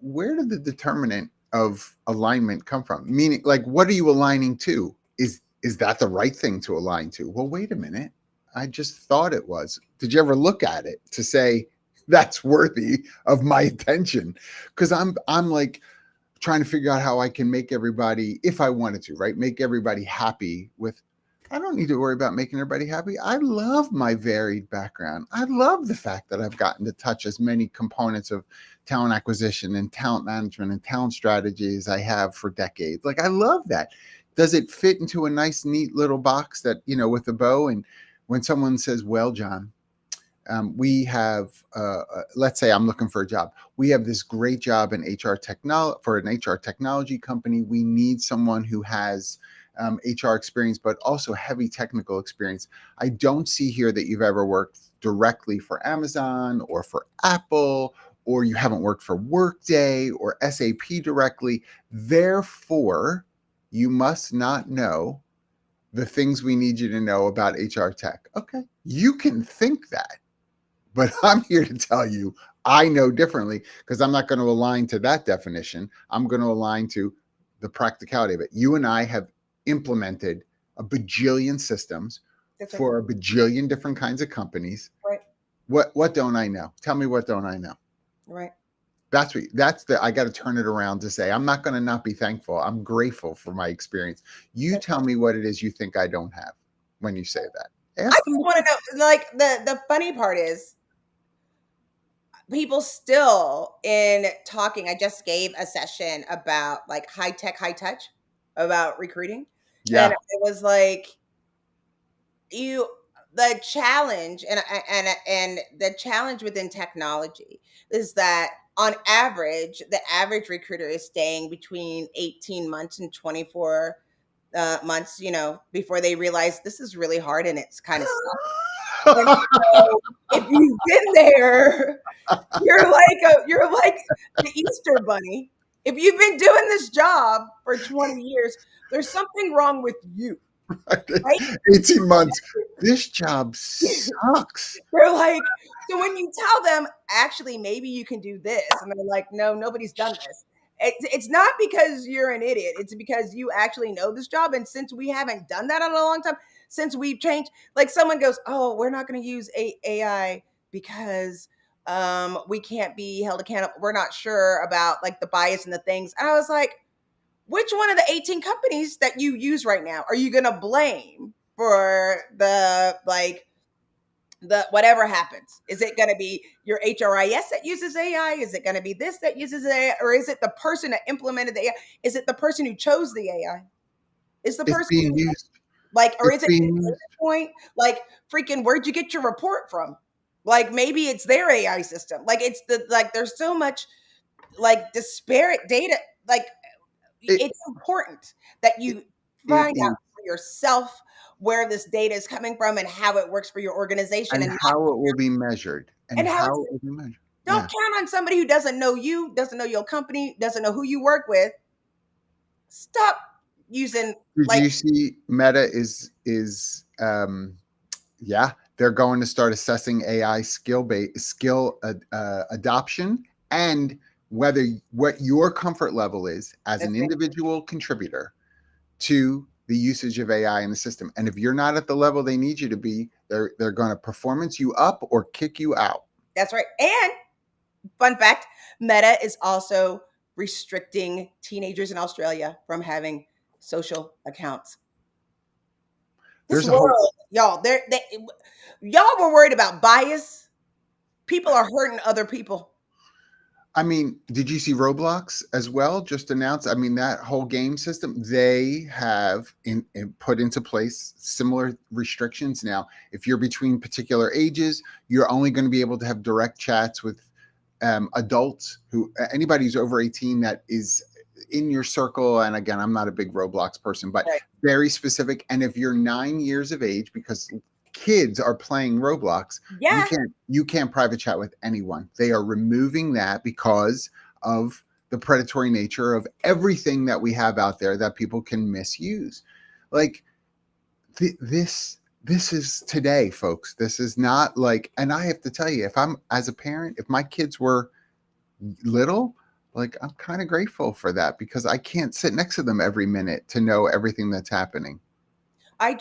where did the determinant of alignment come from? Meaning, like, what are you aligning to? Is that the right thing to align to? Well, wait a minute. I just thought it was. Did you ever look at it to say that's worthy of my attention? Because I'm like trying to figure out how I can make everybody, if I wanted to, right, make everybody happy with. I don't need to worry about making everybody happy. I love my varied background. I love the fact that I've gotten to touch as many components of talent acquisition and talent management and talent strategy as I have for decades. Like, I love that. Does it fit into a nice, neat little box that, with a bow? And when someone says, well, John, we have, let's say I'm looking for a job. We have this great job in HR technology for an HR technology company. We need someone who has HR experience, but also heavy technical experience. I don't see here that you've ever worked directly for Amazon or for Apple, or you haven't worked for Workday or SAP directly. Therefore, you must not know the things we need you to know about HR tech. Okay, you can think that, but I'm here to tell you I know differently, because I'm not going to align to that definition. I'm going to align to the practicality of it. You and I have implemented a bajillion systems for a bajillion different kinds of companies. Right. What don't I know? Tell me, what don't I know? Right. I got to turn it around to say, I'm not going to not be thankful. I'm grateful for my experience. You tell me what it is you think I don't have when you say that. I just want to know, like, the funny part is people still in talking. I just gave a session about like high tech, high touch, about recruiting. Yeah. And it was like, the challenge and the challenge within technology is that on average, the average recruiter is staying between 18 months and 24 months, before they realize this is really hard and it's kind of stuff. And so if you've been there, you're like the Easter bunny. If you've been doing this job for 20 years, there's something wrong with you. Right? 18 months. This job sucks. They're like, so when you tell them, actually, maybe you can do this, and they're like, no, nobody's done this. It's not because you're an idiot. It's because you actually know this job. And since we haven't done that in a long time, since we've changed, like someone goes, oh, we're not going to use AI because we can't be held accountable. We're not sure about like the bias and the things. And I was like, which one of the 18 companies that you use right now are you going to blame for the whatever happens? Is it going to be your HRIS that uses AI? Is it going to be this that uses AI? Or is it the person that implemented the AI? Is it the person who chose the AI? Is the person being used? Like, or is it the point? Like, freaking, where'd you get your report from? Like, maybe it's their AI system. Like, there's so much like disparate data. Like, it's important that you find out for yourself where this data is coming from and how it works for your organization and how it will be measured. And how it will be measured. Don't count on somebody who doesn't know you, doesn't know your company, doesn't know who you work with. Stop using. Did you see Meta they're going to start assessing AI skill adoption, and what your comfort level is as an individual contributor to the usage of AI in the system. And if you're not at the level they need you to be, they're going to performance you up or kick you out. That's right. And fun fact, Meta is also restricting teenagers in Australia from having social accounts. This world, y'all were worried about bias. People are hurting other people. I mean, did you see Roblox as well? Just announced. I mean, that whole game system, they have put into place similar restrictions now. If you're between particular ages, you're only going to be able to have direct chats with adults, anybody who's over 18 that is in your circle. And again, I'm not a big Roblox person, but very specific. And if you're 9 years of age, because kids are playing Roblox, you can't private chat with anyone. They are removing that because of the predatory nature of everything that we have out there that people can misuse. Like this is today, folks. This is not like, and I have to tell you, if I'm as a parent, if my kids were little, like, I'm kind of grateful for that, because I can't sit next to them every minute to know everything that's happening. I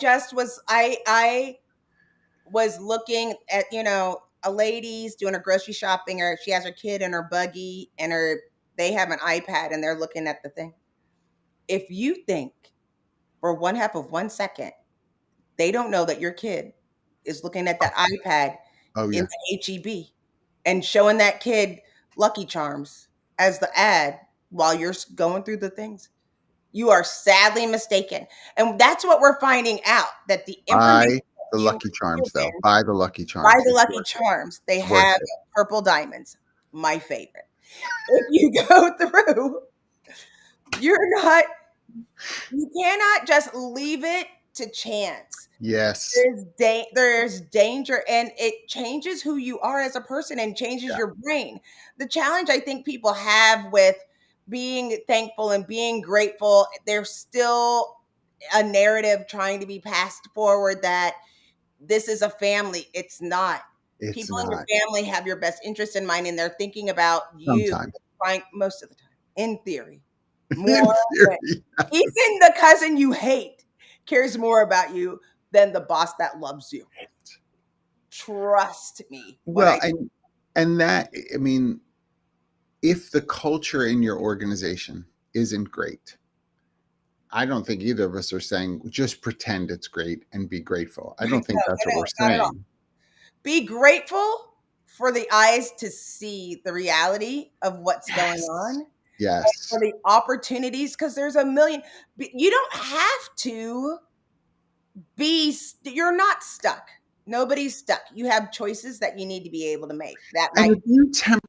was looking at, a lady's doing her grocery shopping, or she has her kid in her buggy and they have an iPad and they're looking at the thing. If you think for 1/2 of 1 second, they don't know that your kid is looking at that iPad in the HEB and showing that kid Lucky Charms as the ad while you're going through the things, you are sadly mistaken. And that's what we're finding out, that the information. The Lucky Charms, though. Buy the Lucky Charms. Buy the Lucky Charms. They have purple diamonds. My favorite. If you go through, you're not You cannot just leave it to chance. Yes. There's danger, and it changes who you are as a person and changes Yeah. your brain. The challenge I think people have with being thankful and being grateful, there's still a narrative trying to be passed forward that this is a family. It's not. It's People in your not. family have your best interest in mind, and they're thinking about you, Sometimes. most of the time, in theory, In more than theory. even the cousin you hate cares more about you than the boss that loves you. Trust me when Well, I and that, I mean, if the culture in your organization isn't great, I don't think either of us are saying just pretend it's great and be grateful. I no, don't think that's what we're not at all. saying. Be grateful for the eyes to see the reality of what's going Yes. on, for Yes. the opportunities, because there's a million. You don't have to you're not stuck. Nobody's stuck. You have choices that you need to be able to make. That And might if you temper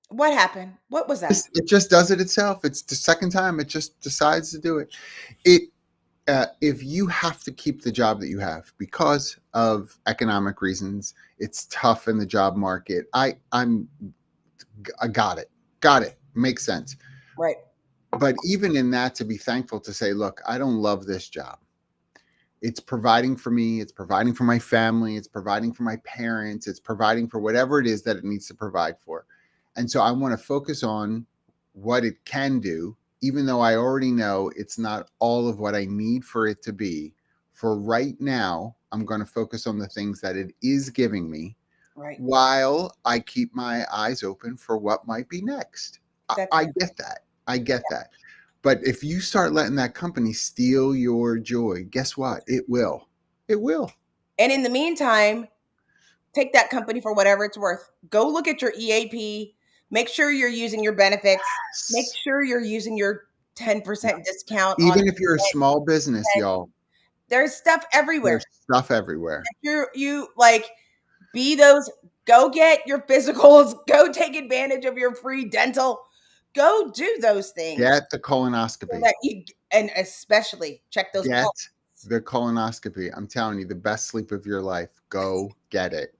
what happened? What was that? this, it just does it itself. It's the second time it just decides to do it. It if you have to keep the job that you have because of economic reasons, it's tough in the job market. I got it, makes sense. Right. But even in that, to be thankful to say, look, I don't love this job. It's providing for me, it's providing for my family, it's providing for my parents, it's providing for whatever it is that it needs to provide for. And so I want to focus on what it can do, even though I already know it's not all of what I need for it to be. For right now, I'm going to focus on the things that it is giving me Right. while I keep my eyes open for what might be next. That's I get that. I get that. But if you start letting that company steal your joy, guess what? It will. It will. And in the meantime, take that company for whatever it's worth. Go look at your EAP. Make sure you're using your benefits. Make Yes. sure you're using your 10% discount on Even if you're a small business, y'all, there's stuff everywhere. there's stuff everywhere. You like be those go get your physicals, go take advantage of your free dental. Go do those things Get the so colonoscopy. that you and especially check those Get pulse. the colonoscopy. I'm telling you, the best sleep of your life. Go get it.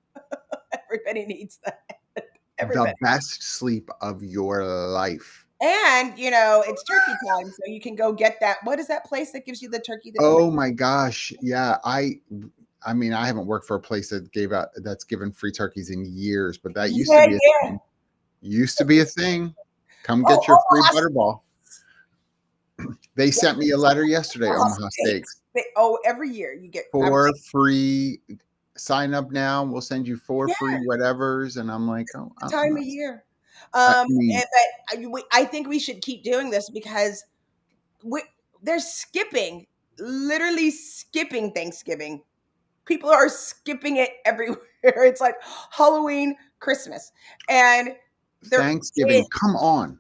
Everybody needs that. The Everybody. best sleep of your life. And it's turkey time, so you can go get that. What is that place that gives you the turkey? Oh my gosh. Yeah. I mean, I haven't worked for a place that's given free turkeys in years, but that used to Yeah, be a yeah. thing. Used to be a thing. Come Oh, get your free Omaha butterball. They sent me a letter yesterday, Omaha Omaha Steaks. Steaks. Every year you get For free. Sign up now. We'll send you 4 yeah, free whatevers. And I'm like, oh, the I'm time not. of year. I mean, But I think we should keep doing this because we, they're skipping, literally skipping Thanksgiving. People are skipping it everywhere. It's like Halloween, Christmas, and there Thanksgiving. is Come on.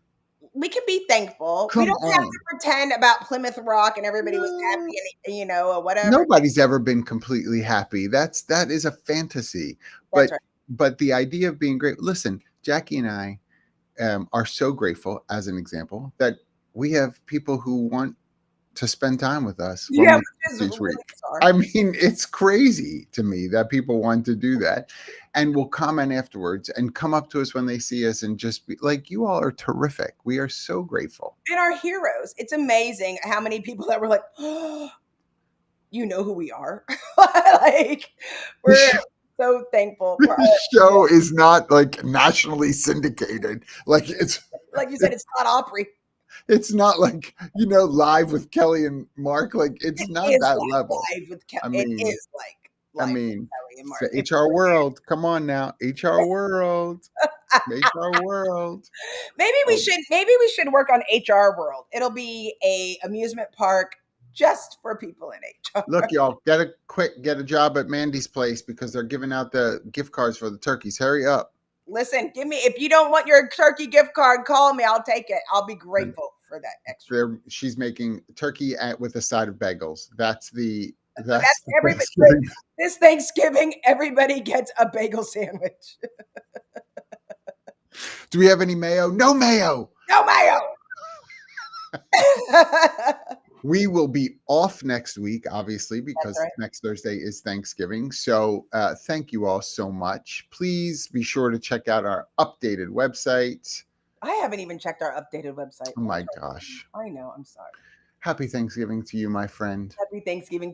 we can be thankful. We Come don't have on. to pretend about Plymouth Rock and everybody was No. happy or whatever. Nobody's ever been completely happy. That is a fantasy. That's But right. the idea of being great. Listen, Jackie and I are so grateful, as an example, that we have people who want to spend time with us when Yeah, we which is each really week. bizarre. I mean, it's crazy to me that people want to do that and will comment afterwards and come up to us when they see us and just be like, you all are terrific. We are so grateful. And our heroes. It's amazing how many people that were like, oh, you know who we are. Like we're so thankful for This show is not like nationally syndicated. Like like you said, it's not Opry. it's not like, live with Kelly and Mark. Like it's It not is that like level. live with I it mean, is like live with Kelly and it's Mark. the HR world. Come on now. HR world. HR world. Oh, Maybe we should work on HR World. It'll be a amusement park just for people in HR. look, y'all, get a job at Mandy's place because they're giving out the gift cards for the turkeys. Hurry up. Listen, if you don't want your turkey gift card, call me. I'll take it. I'll be grateful for that extra. She's making turkey with a side of bagels. That's the That's everybody. Thanksgiving. This Thanksgiving, everybody gets a bagel sandwich. Do we have any mayo? No mayo. No mayo. We will be off next week, obviously, That's because right. next Thursday is Thanksgiving. So thank you all so much. Please be sure to check out our updated website. I haven't even checked our updated website. Oh my gosh. I know. I'm sorry. Happy Thanksgiving to you, my friend. Happy Thanksgiving